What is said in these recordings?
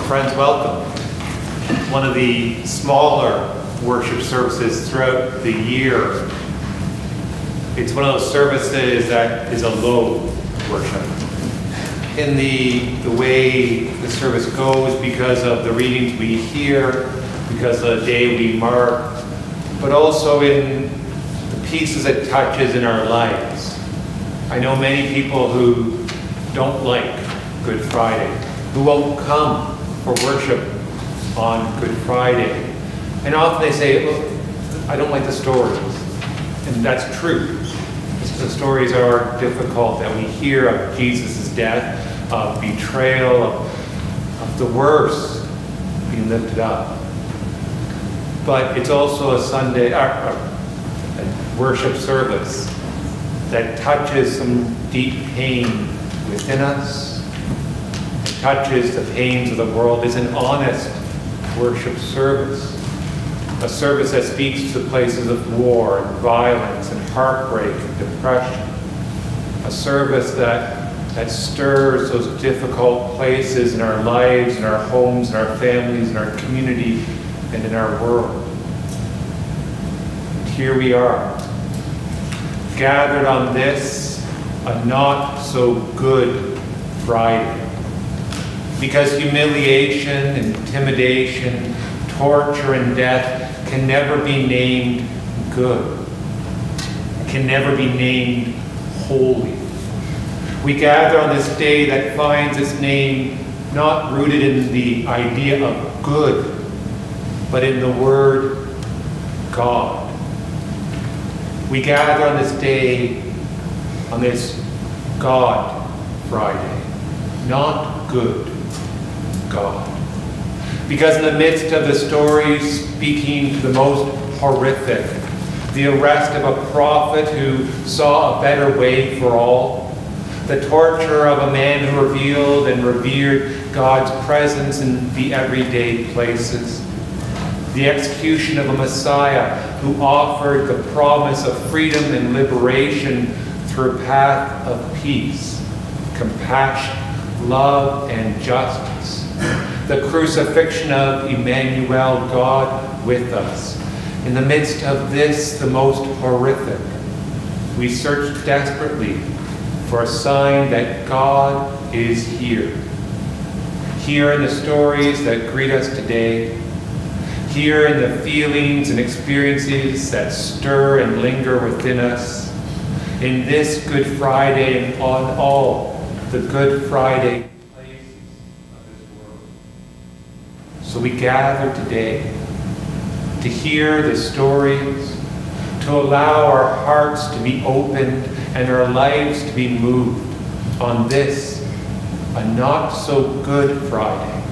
Friends, welcome. One of the smaller worship services throughout the year. It's one of those services that is a low worship. In the way the service goes, because of the readings we hear, because of the day we mark, but also in the pieces it touches in our lives. I know many people who don't like Good Friday, who won't come for worship on Good Friday. And often they say, "Look, I don't like the stories." And that's true. The stories are difficult that we hear of Jesus' death, of betrayal, of the worst being lifted up. But it's also a Sunday, a worship service that touches some deep pain within us. It touches the pains of the world. It's an honest worship service. A service that speaks to places of war and violence and heartbreak and depression. A service that stirs those difficult places in our lives, in our homes, in our families, in our community, and in our world. And here we are, gathered on this, a not so good Friday. Because humiliation, intimidation, torture, and death can never be named good. It can never be named holy. We gather on this day that finds its name not rooted in the idea of good, but in the word God. We gather on this day, on this God Friday, not good God. Because in the midst of the stories speaking to the most horrific, the arrest of a prophet who saw a better way for all, the torture of a man who revealed and revered God's presence in the everyday places, the execution of a Messiah who offered the promise of freedom and liberation through a path of peace, compassion, love, and justice. The crucifixion of Emmanuel, God with us. In the midst of this, the most horrific, we search desperately for a sign that God is here. Here in the stories that greet us today, here in the feelings and experiences that stir and linger within us, in this Good Friday and on all the Good Friday places of this world. So we gather today to hear the stories, to allow our hearts to be opened and our lives to be moved on this, a not so good Friday,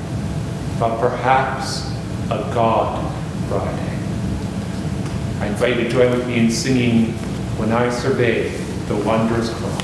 but perhaps a God Friday. I invite you to join with me in singing "When I Survey the Wondrous Cross."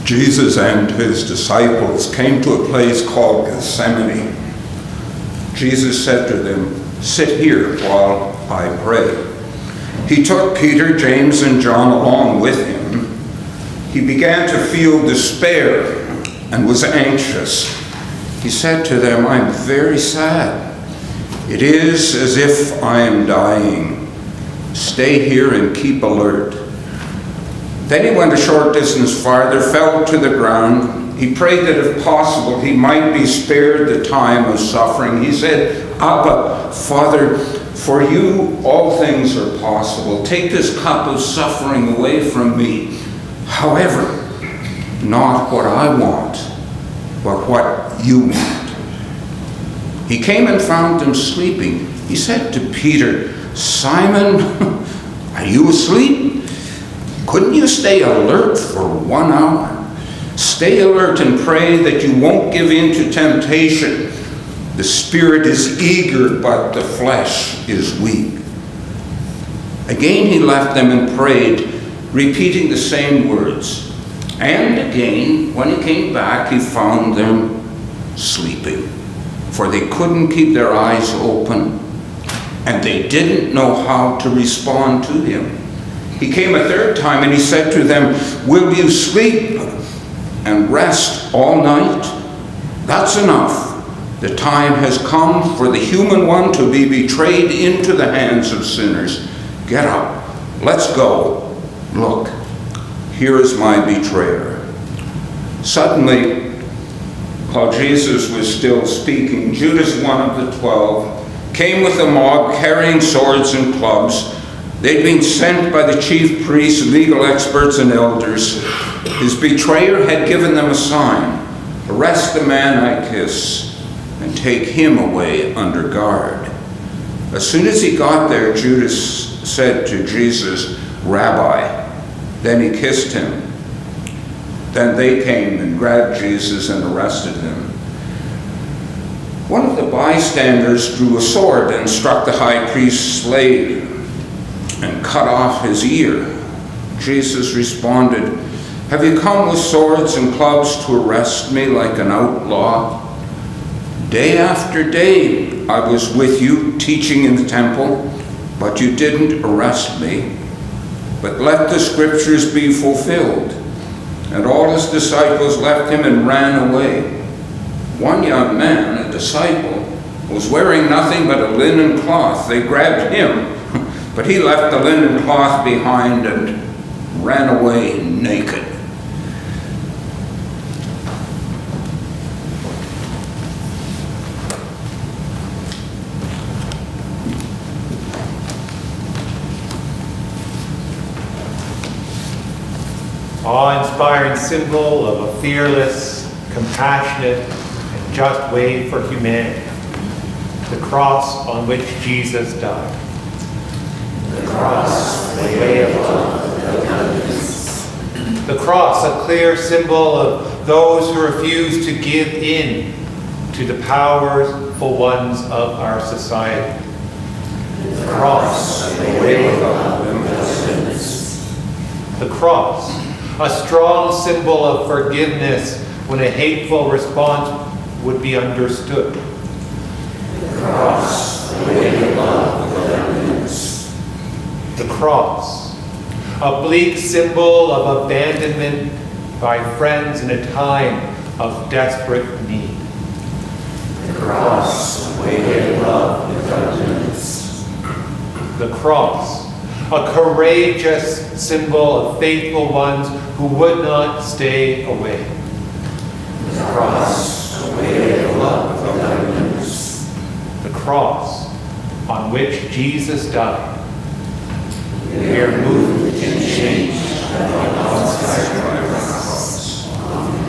Jesus and his disciples came to a place called Gethsemane. Jesus said to them, "Sit here while I pray." He took Peter, James, and John along with him. He began to feel despair and was anxious. He said to them, "I'm very sad. It is as if I am dying. Stay here and keep alert." Then he went a short distance farther, fell to the ground. He prayed that if possible he might be spared the time of suffering. He said, "Abba, Father, for you all things are possible. Take this cup of suffering away from me. However, not what I want, but what you want." He came and found them sleeping. He said to Peter, "Simon, are you asleep? Couldn't you stay alert for 1 hour? Stay alert and pray that you won't give in to temptation. The spirit is eager, but the flesh is weak." Again he left them and prayed, repeating the same words. And again, when he came back, he found them sleeping, for they couldn't keep their eyes open, and they didn't know how to respond to him. He came a third time and he said to them, "Will you sleep and rest all night? That's enough. The time has come for the human one to be betrayed into the hands of sinners. Get up, let's go. Look, here is my betrayer." Suddenly, while Jesus was still speaking, Judas, one of the 12, came with a mob carrying swords and clubs. They'd been sent by the chief priests, legal experts, and elders. His betrayer had given them a sign: "Arrest the man I kiss and take him away under guard." As soon as he got there, Judas said to Jesus, "Rabbi." Then he kissed him. Then they came and grabbed Jesus and arrested him. One of the bystanders drew a sword and struck the high priest's slave and cut off his ear. Jesus responded, "Have you come with swords and clubs to arrest me like an outlaw? Day after day I was with you teaching in the temple, but you didn't arrest me. But let the scriptures be fulfilled." And all his disciples left him and ran away. One young man, a disciple, was wearing nothing but a linen cloth. They grabbed him, but he left the linen cloth behind and ran away naked. Awe-inspiring symbol of a fearless, compassionate, and just way for humanity. The cross on which Jesus died. The cross, the way of love. The cross, a clear symbol of those who refuse to give in to the powerful ones of our society. The cross, the way of love. The cross, a strong symbol of forgiveness when a hateful response would be understood. The cross, the way of love. The cross, a bleak symbol of abandonment by friends in a time of desperate need. The cross, the way of love. The cross, a courageous symbol of faithful ones who would not stay away. The cross, the way of love. The cross on which Jesus died. We are moved and changed by God's sacrifice. Amen.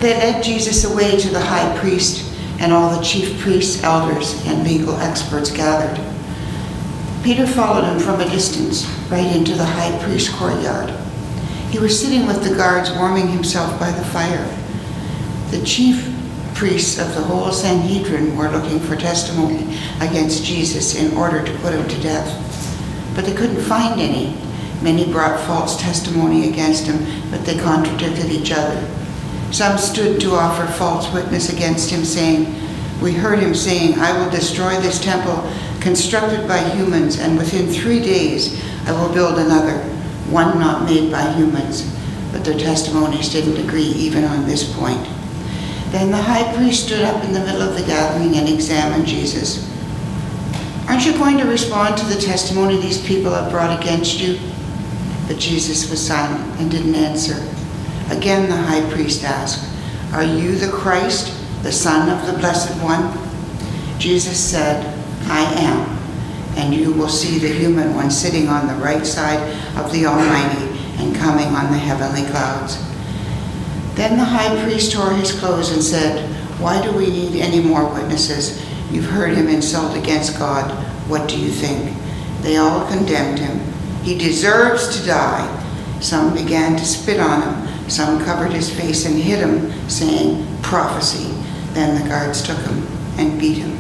They led Jesus away to the high priest, and all the chief priests, elders, and legal experts gathered. Peter followed him from a distance, right into the high priest's courtyard. He was sitting with the guards, warming himself by the fire. The chief priests of the whole Sanhedrin were looking for testimony against Jesus in order to put him to death, but they couldn't find any. Many brought false testimony against him, but they contradicted each other. Some stood to offer false witness against him, saying, "We heard him saying, 'I will destroy this temple constructed by humans, and within 3 days I will build another, one not made by humans.'" But their testimonies didn't agree even on this point. Then the high priest stood up in the middle of the gathering and examined Jesus. "Aren't you going to respond to the testimony these people have brought against you?" But Jesus was silent and didn't answer. Again the high priest asked, "Are you the Christ, the Son of the Blessed One?" Jesus said, "I am, and you will see the human one sitting on the right side of the Almighty and coming on the heavenly clouds." Then the high priest tore his clothes and said, "Why do we need any more witnesses? You've heard him insult against God. What do you think?" They all condemned him. "He deserves to die." Some began to spit on him. Some covered his face and hit him, saying, "Prophecy." Then the guards took him and beat him.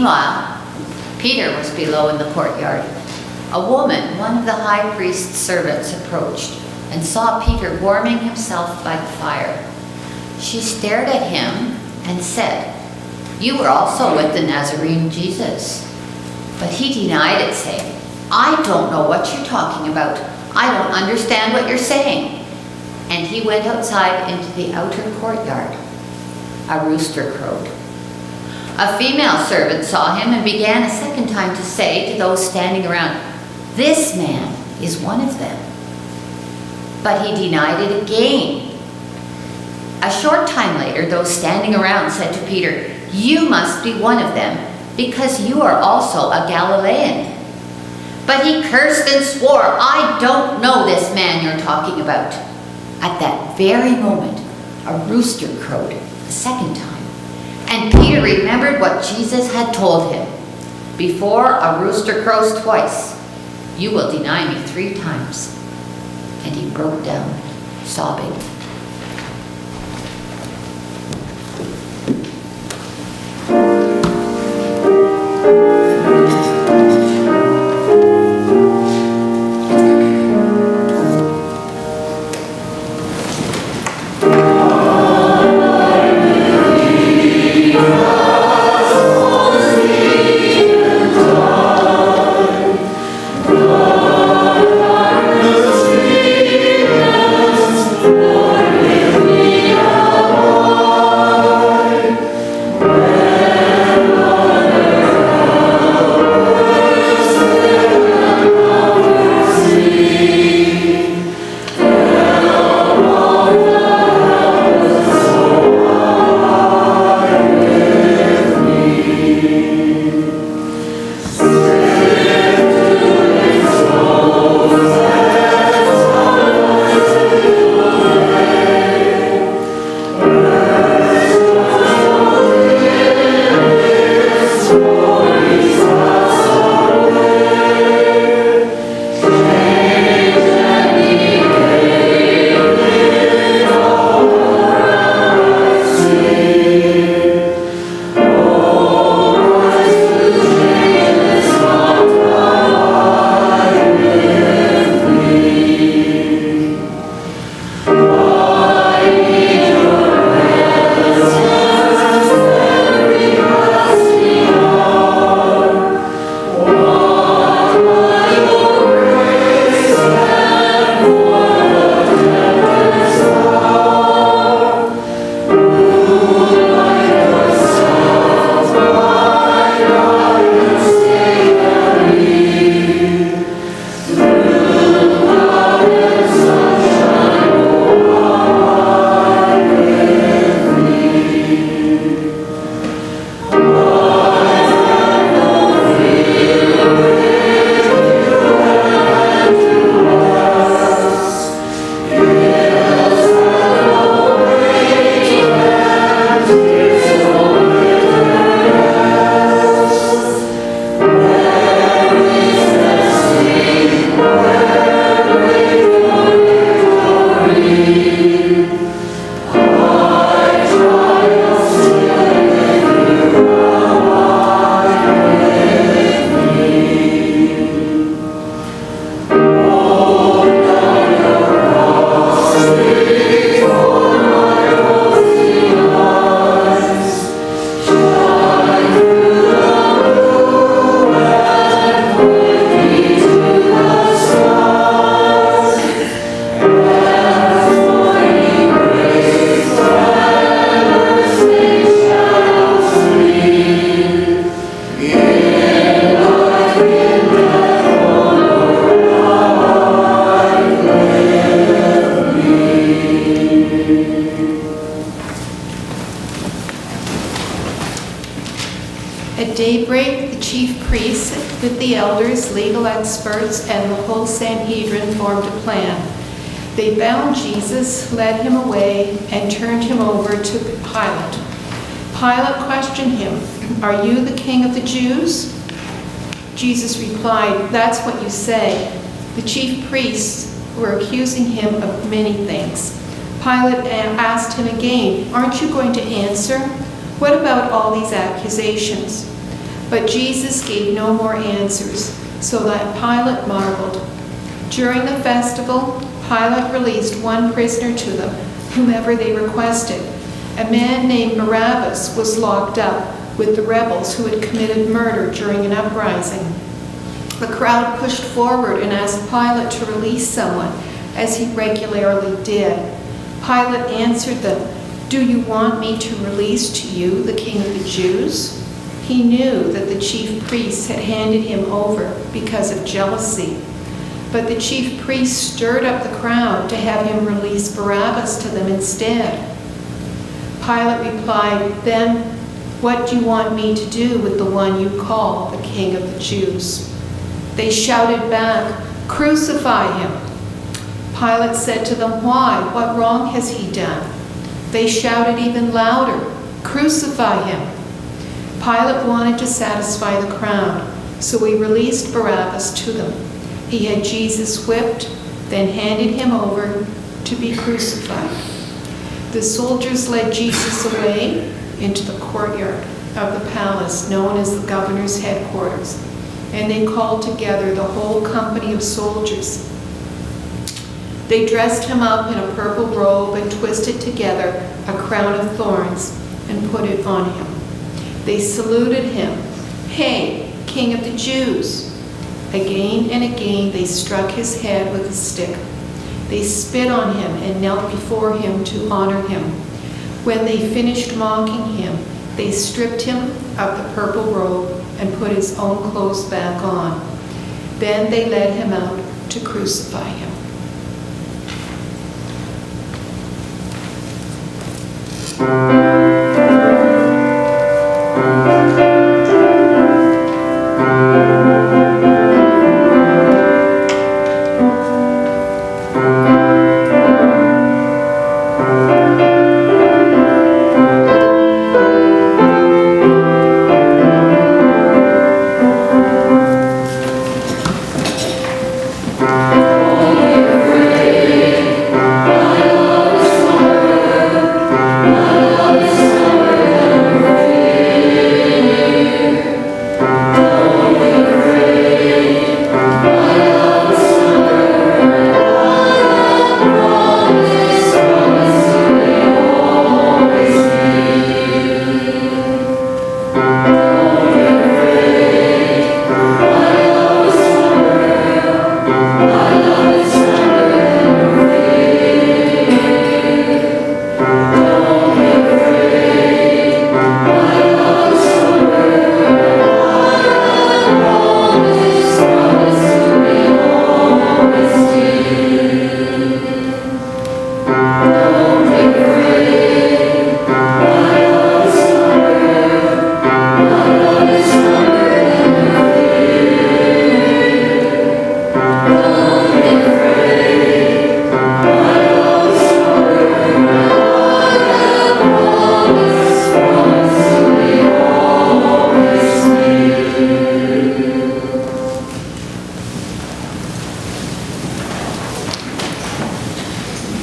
Meanwhile, Peter was below in the courtyard. A woman, one of the high priest's servants, approached and saw Peter warming himself by the fire. She stared at him and said, "You were also with the Nazarene Jesus." But he denied it, saying, "I don't know what you're talking about. I don't understand what you're saying." And he went outside into the outer courtyard. A rooster crowed. A female servant saw him and began a second time to say to those standing around, "This man is one of them." But he denied it again. A short time later, those standing around said to Peter, "You must be one of them, because you are also a Galilean." But he cursed and swore, "I don't know this man you're talking about." At that very moment, a rooster crowed a second time. And Peter remembered what Jesus had told him. "Before a rooster crows twice, you will deny me 3 times. And he broke down, sobbing. At daybreak, the chief priests, with the elders, legal experts, and the whole Sanhedrin formed a plan. They bound Jesus, led him away, and turned him over to Pilate. Pilate questioned him, "Are you the king of the Jews?" Jesus replied, "That's what you say." The chief priests were accusing him of many things. Pilate asked him again, "Aren't you going to answer? What about all these accusations?" But Jesus gave no more answers, so that Pilate marveled. During the festival, Pilate released one prisoner to them, whomever they requested. A man named Barabbas was locked up with the rebels who had committed murder during an uprising. The crowd pushed forward and asked Pilate to release someone, as he regularly did. Pilate answered them, "Do you want me to release to you the King of the Jews?" He knew that the chief priests had handed him over because of jealousy. But the chief priests stirred up the crowd to have him release Barabbas to them instead. Pilate replied, "Then what do you want me to do with the one you call the King of the Jews?" They shouted back, "Crucify him!" Pilate said to them, "Why? What wrong has he done?" They shouted even louder, "Crucify him!" Pilate wanted to satisfy the crowd, so he released Barabbas to them. He had Jesus whipped, then handed him over to be crucified. The soldiers led Jesus away into the courtyard of the palace known as the governor's headquarters, and they called together the whole company of soldiers. They dressed him up in a purple robe and twisted together a crown of thorns and put it on him. They saluted him, "Hey, King of the Jews!" Again and again they struck his head with a stick. They spit on him and knelt before him to honor him. When they finished mocking him, they stripped him of the purple robe and put his own clothes back on. Then they led him out to crucify him.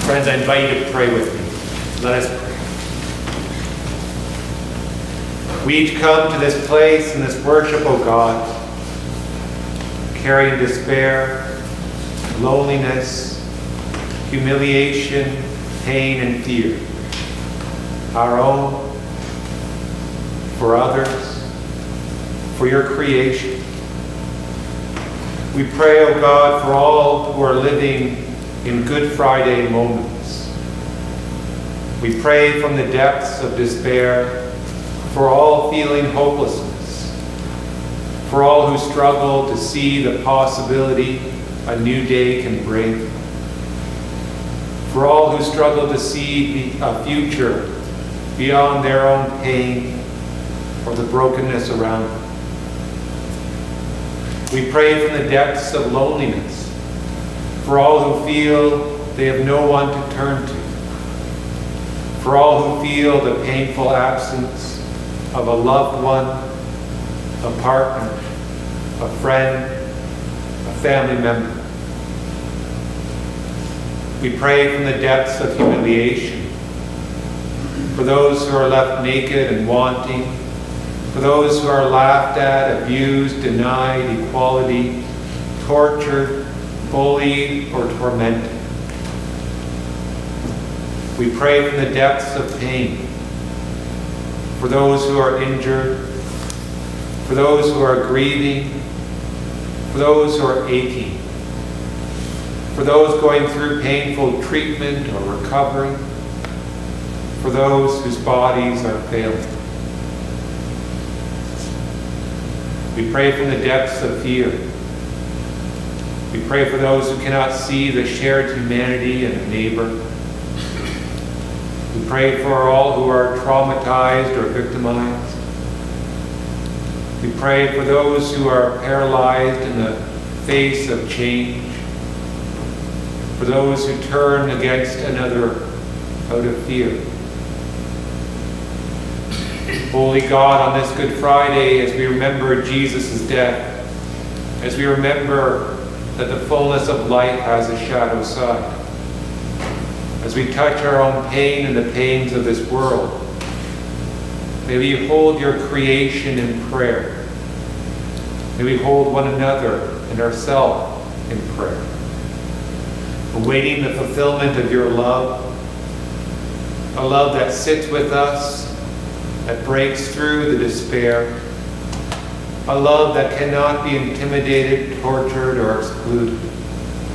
Friends, I invite you to pray with me. Let us pray. We each come to this place in this worship, O God, carrying despair, loneliness, humiliation, pain, and fear. Our own, for others, for your creation. We pray, O God, for all who are living in Good Friday moments. We pray from the depths of despair for all feeling hopelessness, for all who struggle to see the possibility a new day can bring, for all who struggle to see a future beyond their own pain or the brokenness around them. We pray from the depths of loneliness for all who feel they have no one to turn to, for all who feel the painful absence of a loved one, a partner, a friend, a family member. We pray from the depths of humiliation for those who are left naked and wanting, for those who are laughed at, abused, denied equality, tortured, bullied, or tormented. We pray from the depths of pain for those who are injured, for those who are grieving, for those who are aching, for those going through painful treatment or recovery, for those whose bodies are failing. We pray from the depths of fear. We pray for those who cannot see the shared humanity in a neighbor. We pray for all who are traumatized or victimized. We pray for those who are paralyzed in the face of change, for those who turn against another out of fear. Holy God, on this Good Friday, as we remember Jesus' death, as we remember that the fullness of life has a shadow side, as we touch our own pain and the pains of this world, may we hold your creation in prayer. May we hold one another and ourselves in prayer, awaiting the fulfillment of your love, a love that sits with us, that breaks through the despair, a love that cannot be intimidated, tortured, or excluded,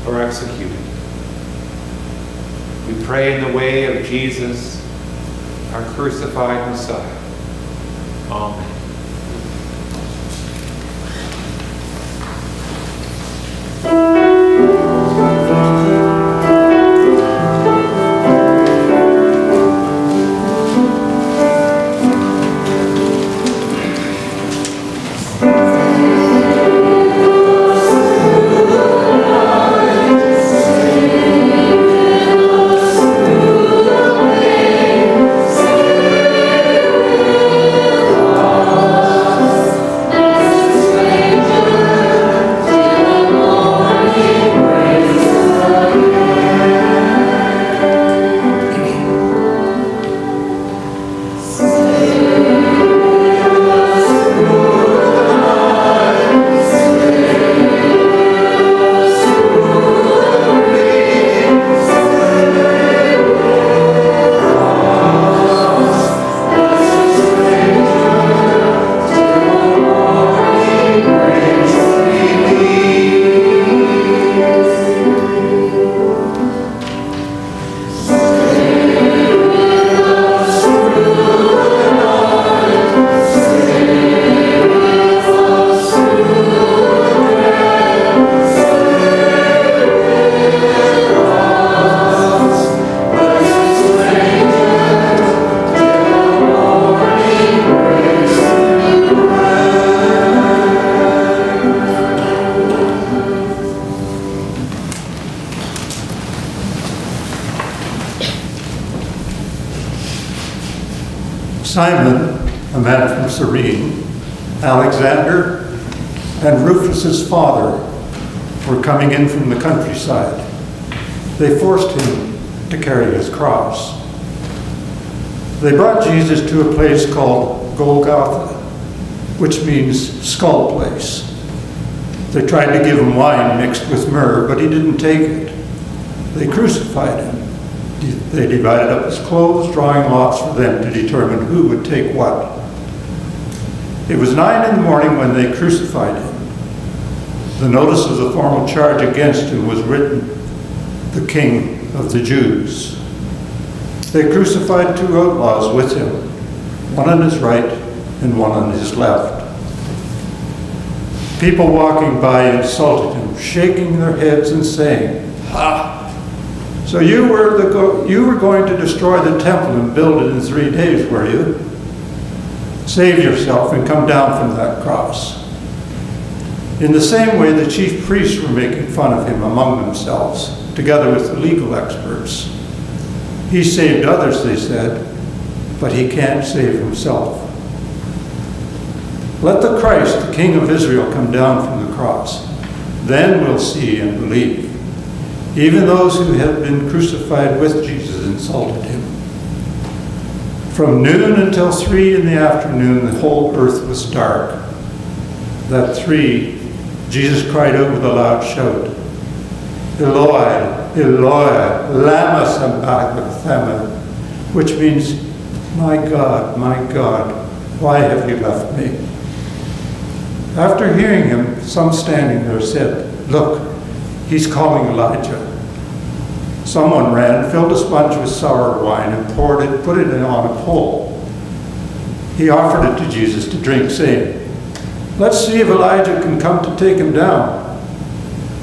or executed. We pray in the way of Jesus, our crucified Messiah. Amen. Simon, a man from Cyrene, Alexander, and Rufus's father were coming in from the countryside. They forced him to carry his cross. They brought Jesus to a place called Golgotha, which means skull place. They tried to give him wine mixed with myrrh, but he didn't take it. They crucified him. They divided up his clothes, drawing lots for them to determine who would take what. It was 9 in the morning when they crucified him. The notice of the formal charge against him was written, "The King of the Jews." They crucified 2 outlaws with him, one on his right and one on his left. People walking by insulted him, shaking their heads and saying, "Ha! So you were going to destroy the temple and build it in 3 days, were you? Save yourself and come down from that cross." In the same way, the chief priests were making fun of him among themselves, together with the legal experts. He saved others, they said, but he can't save himself. Let the Christ, the King of Israel, come down from the cross. Then we'll see and believe. Even those who had been crucified with Jesus insulted him. From noon until 3 in the afternoon, the whole earth was dark. At 3, Jesus cried out with a loud shout, Eloi, Eloi, lama sabachthani, which means, my God, why have you left me? After hearing him, some standing there said, look, he's calling Elijah. Someone ran, filled a sponge with sour wine, and put it on a pole. He offered it to Jesus to drink, saying, let's see if Elijah can come to take him down.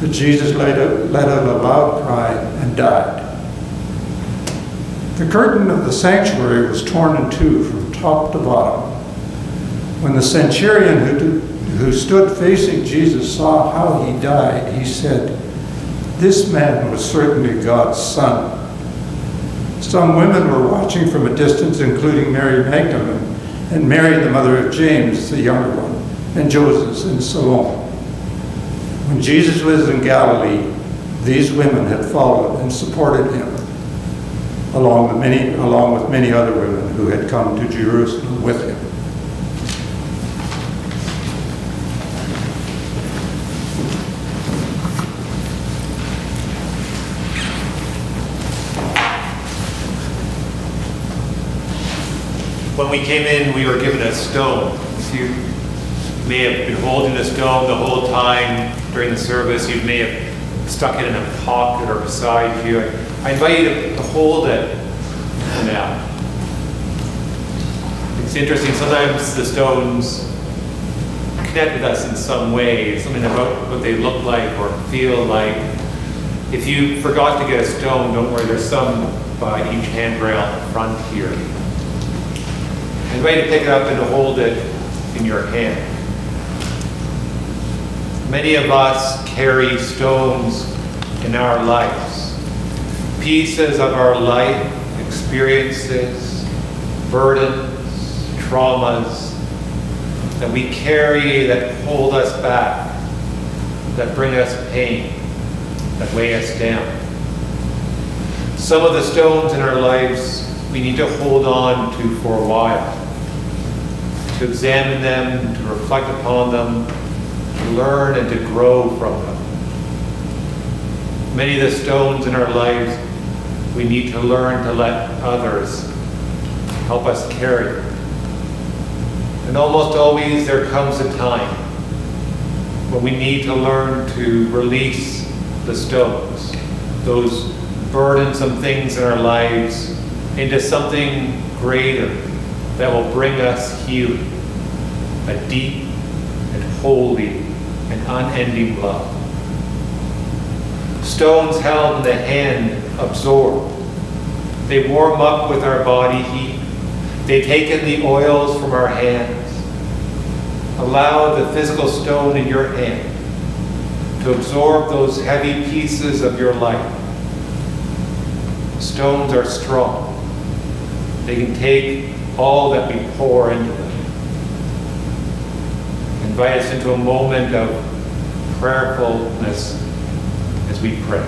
But Jesus let out a loud cry and died. The curtain of the sanctuary was torn in two from top to bottom. When the centurion who stood facing Jesus saw how he died, he said, this man was certainly God's son. Some women were watching from a distance, including Mary Magdalene and Mary, the mother of James, the younger one, and Joseph and Salome. When Jesus was in Galilee, these women had followed and supported him, along with many other women who had come to Jerusalem with him. When we came in, we were given a stone. You may have been holding the stone the whole time during the service. You may have stuck it in a pocket or beside you. I invite you to hold it now. It's interesting, sometimes the stones connect with us in some way, something about what they look like or feel like. If you forgot to get a stone, don't worry, there's some by each handrail in front here. I invite you to pick it up and to hold it in your hand. Many of us carry stones in our lives, pieces of our life, experiences, burdens, traumas that we carry that hold us back, that bring us pain, that weigh us down. Some of the stones in our lives we need to hold on to for a while, to examine them, to reflect upon them, to learn and to grow from them. Many of the stones in our lives, we need to learn to let others help us carry. And almost always there comes a time when we need to learn to release the stones, those burdensome things in our lives, into something greater that will bring us healing, a deep and holy and unending love. Stones held in the hand absorb. They warm up with our body heat. They take in the oils from our hands. Allow the physical stone in your hand to absorb those heavy pieces of your life. Stones are strong. They can take all that we pour into them. Invite us into a moment of prayerfulness as we pray.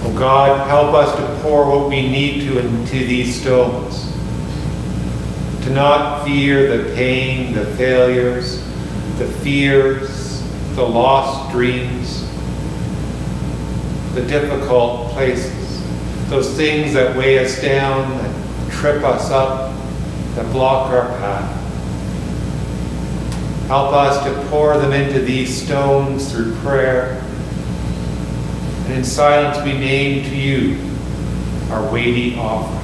Oh God, help us to pour what we need to into these stones. To not fear the pain, the failures, the fears, the lost dreams, the difficult places, those things that weigh us down, that trip us up, that block our path. Help us to pour them into these stones through prayer. And in silence we name to you our weighty offering.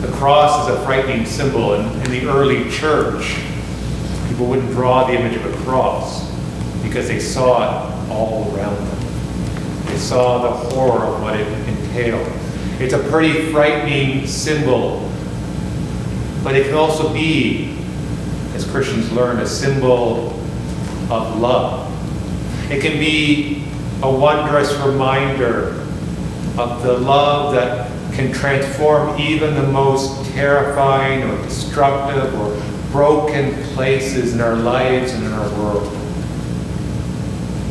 The cross is a frightening symbol. In the early church, people wouldn't draw the image of a cross because they saw it all around them. They saw the horror of what it entailed. It's a pretty frightening symbol, but it can also be, as Christians learn, a symbol of love. It can be a wondrous reminder of the love that can transform even the most terrifying or destructive or broken places in our lives and in our world.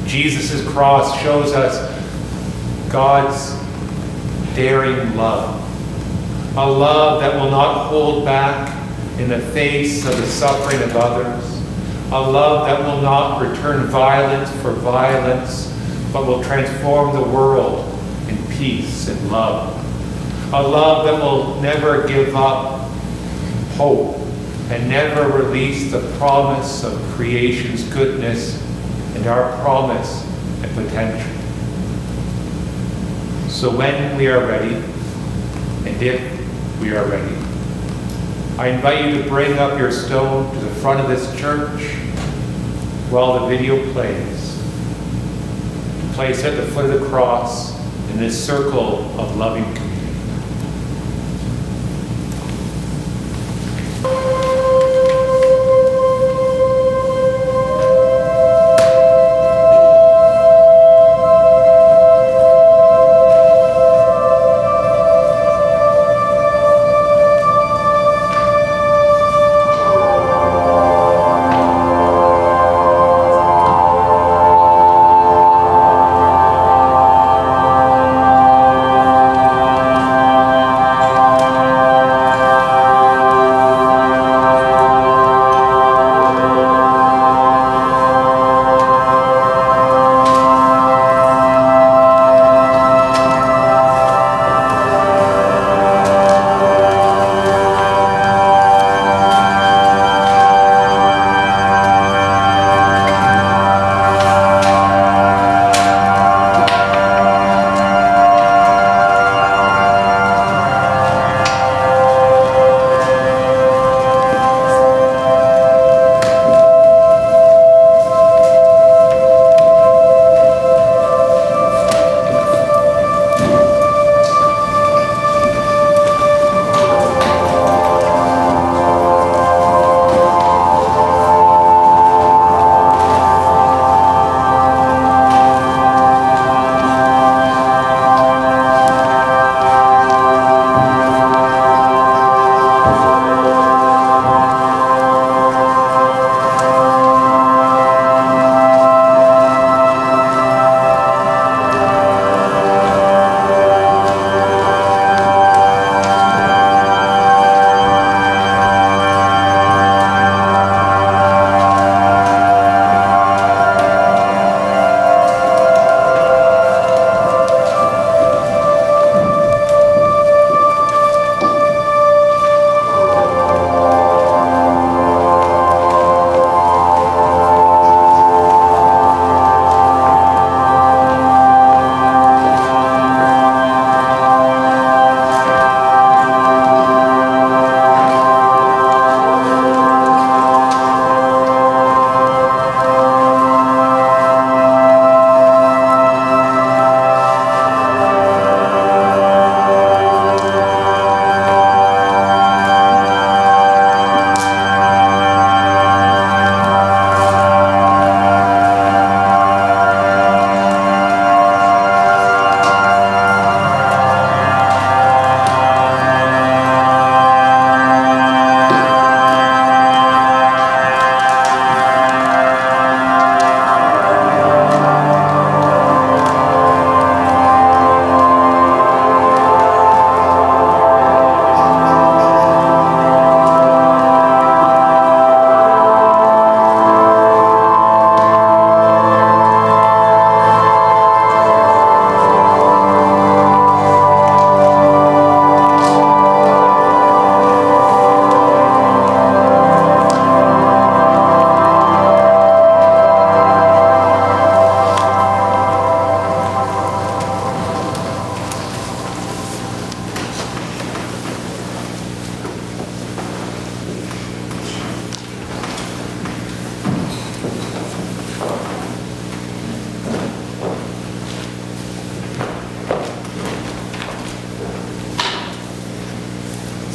Jesus' cross shows us God's daring love, a love that will not hold back in the face of the suffering of others, a love that will not return violence for violence, but will transform the world in peace and love, a love that will never give up hope and never release the promise of creation's goodness and our promise and potential. So when we are ready, and if we are ready, I invite you to bring up your stone to the front of this church while the video plays. Place it at the foot of the cross in this circle of loving community.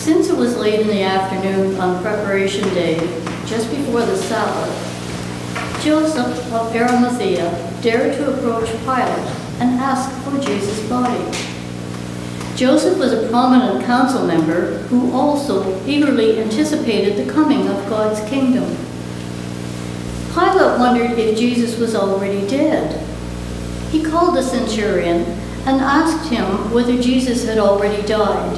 Since it was late in the afternoon on Preparation Day, just before the Sabbath, Joseph of Arimathea dared to approach Pilate and ask for Jesus' body. Joseph was a prominent council member who also eagerly anticipated the coming of God's kingdom. Pilate wondered if Jesus was already dead. He called the centurion and asked him whether Jesus had already died.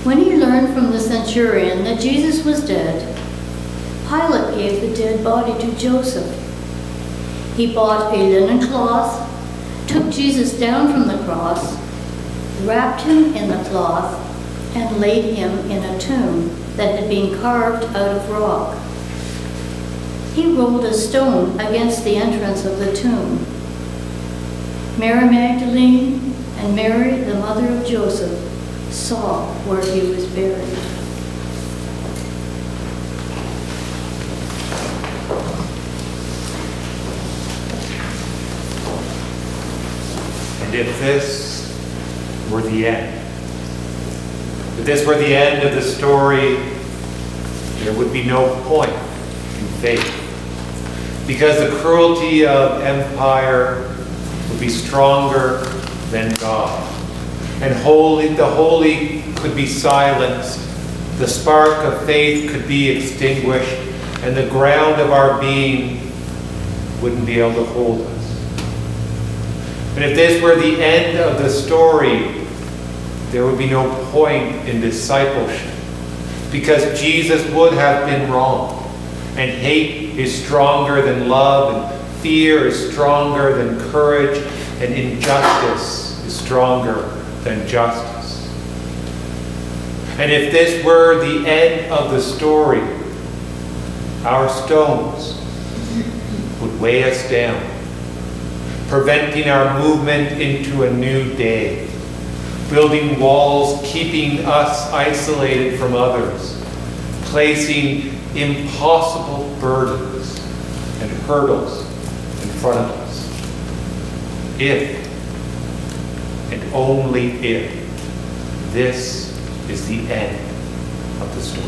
When he learned from the centurion that Jesus was dead, Pilate gave the dead body to Joseph. He bought a linen cloth, took Jesus down from the cross, wrapped him in the cloth, and laid him in a tomb that had been carved out of rock. He rolled a stone against the entrance of the tomb. Mary Magdalene and Mary, the mother of Joseph, saw where he was buried. And if this were the end, if this were the end of the story, there would be no point in faith. Because the cruelty of empire would be stronger than God. And the holy could be silenced, the spark of faith could be extinguished, and the ground of our being wouldn't be able to hold us. And if this were the end of the story, there would be no point in discipleship, because Jesus would have been wrong, and hate is stronger than love, and fear is stronger than courage, and injustice is stronger than justice. And if this were the end of the story, our stones would weigh us down, preventing our movement into a new day, building walls keeping us isolated from others, placing impossible burdens and hurdles in front of us. If, and only if, this is the end of the story.